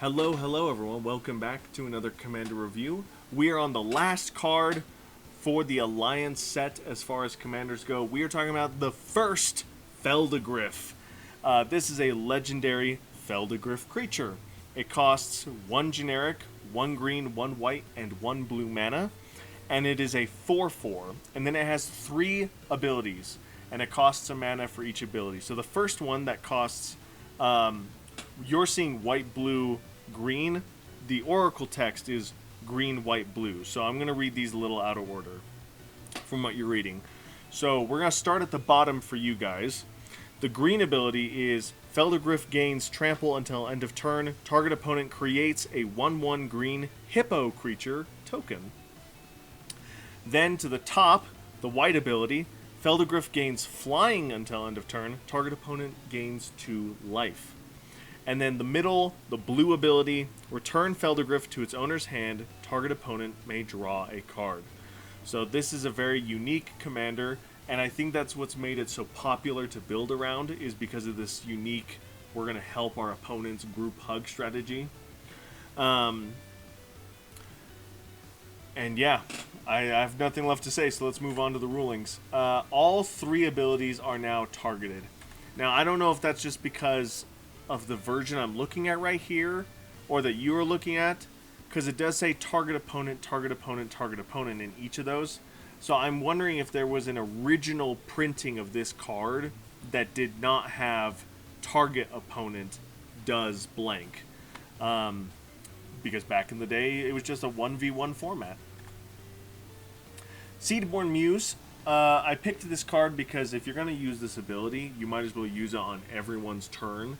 Hello everyone. Welcome back to another Commander review. We are on the last card for the Alliance set as far as Commanders go. We are talking about the first Phelddagrif. This is a legendary Phelddagrif creature. It costs 1 generic, 1 green, 1 white, and 1 blue mana. And it is a 4/4. And then it has 3 abilities. And it costs a mana for each ability. So the first one that costs... you're seeing white, blue, green. The Oracle text is green, white, blue. So I'm going to read these a little out of order from what you're reading. So we're going to start at the bottom for you guys. The green ability is Phelddagrif gains trample until end of turn. Target opponent creates a 1/1 green hippo creature token. Then to the top, the white ability, Phelddagrif gains flying until end of turn. Target opponent gains 2 life. And then the middle, the blue ability, return Phelddagrif to its owner's hand. Target opponent may draw a card. So this is a very unique commander, and I think that's what's made it so popular to build around, is because of this unique, we're going to help our opponents group hug strategy. And yeah, I have nothing left to say, so let's move on to the rulings. All 3 abilities are now targeted. Now, I don't know if that's just because of the version I'm looking at right here, or that you are looking at, because it does say target opponent, target opponent, target opponent in each of those. So I'm wondering if there was an original printing of this card that did not have target opponent does blank. Because back in the day, it was just a 1v1 format. Seedborn Muse. I picked this card because if you're going to use this ability, you might as well use it on everyone's turn.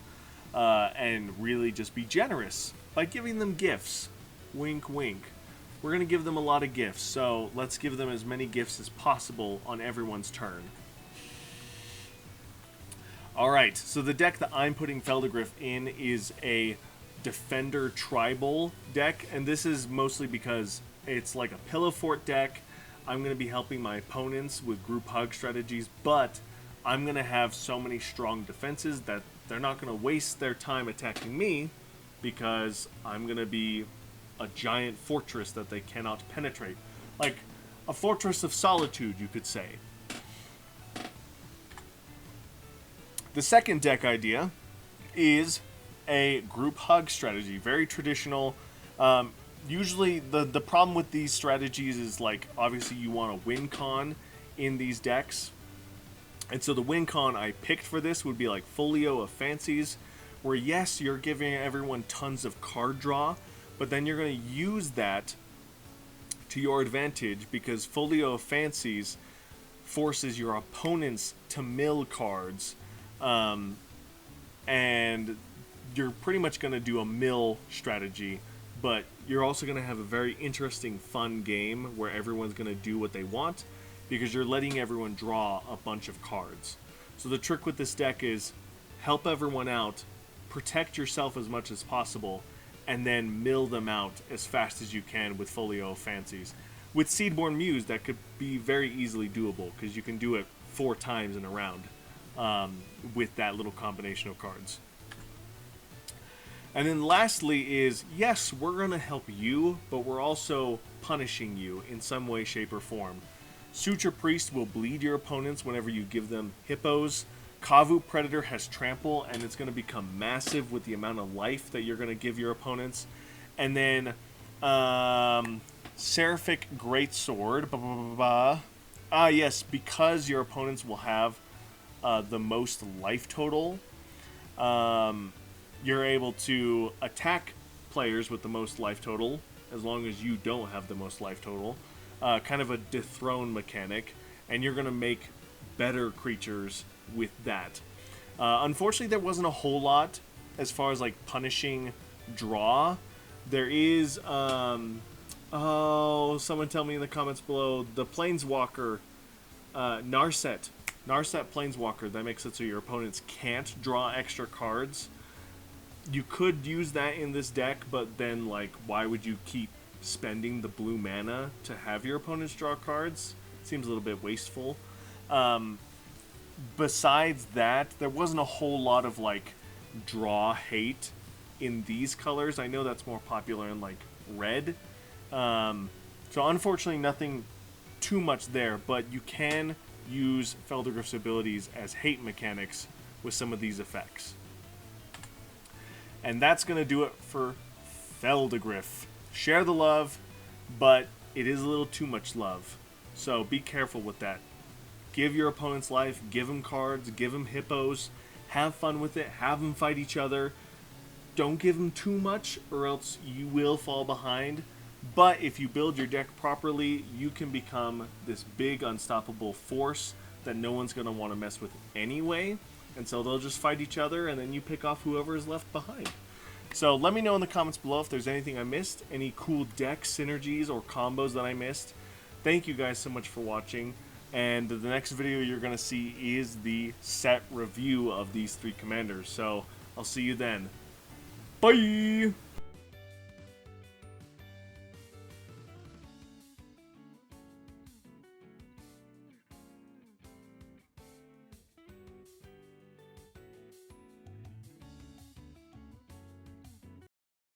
And really just be generous by giving them gifts. Wink, wink. We're going to give them a lot of gifts, so let's give them as many gifts as possible on everyone's turn. Alright, so the deck that I'm putting Phelddagrif in is a Defender Tribal deck, and this is mostly because it's like a Pillow Fort deck. I'm going to be helping my opponents with group hug strategies, but I'm going to have so many strong defenses that they're not going to waste their time attacking me, because I'm going to be a giant fortress that they cannot penetrate. Like a fortress of solitude, you could say. The second deck idea is a group hug strategy. Very traditional. Usually the problem with these strategies is, like, obviously you want to win con in these decks. And so the win con I picked for this would be like Folio of Fancies, where yes, you're giving everyone tons of card draw, but then you're going to use that to your advantage, because Folio of Fancies forces your opponents to mill cards, and you're pretty much going to do a mill strategy, but you're also going to have a very interesting, fun game where everyone's going to do what they want, because you're letting everyone draw a bunch of cards. So the trick with this deck is help everyone out, protect yourself as much as possible, and then mill them out as fast as you can with Folio of Fancies. With Seedborn Muse, that could be very easily doable, because you can do it 4 times in a round with that little combination of cards. And then lastly is, yes, we're going to help you, but we're also punishing you in some way, shape, or form. Suture Priest will bleed your opponents whenever you give them hippos. Kavu Predator has trample, and it's going to become massive with the amount of life that you're going to give your opponents. And then Seraphic Greatsword. Yes, because your opponents will have the most life total, you're able to attack players with the most life total, as long as you don't have the most life total. Kind of a dethrone mechanic, and you're going to make better creatures with that. Unfortunately, there wasn't a whole lot as far as like punishing draw. There is, someone tell me in the comments below, the Planeswalker, Narset Planeswalker, that makes it so your opponents can't draw extra cards. You could use that in this deck, but then, like, why would you keep spending the blue mana to have your opponents draw cards? Seems a little bit wasteful. Besides that, there wasn't a whole lot of, like, draw hate in these colors. I know that's more popular in like red. So unfortunately nothing too much there, but you can use Phelddagrif's abilities as hate mechanics with some of these effects. And that's going to do it for Phelddagrif. Share the love, but it is a little too much love. So be careful with that. Give your opponent's life, give them cards, give them hippos, have fun with it, have them fight each other. Don't give them too much or else you will fall behind. But if you build your deck properly, you can become this big unstoppable force that no one's going to want to mess with anyway. And so they'll just fight each other and then you pick off whoever is left behind. So let me know in the comments below if there's anything I missed, any cool deck synergies or combos that I missed. Thank you guys so much for watching. And the next video you're going to see is the set review of these three commanders. So I'll see you then. Bye!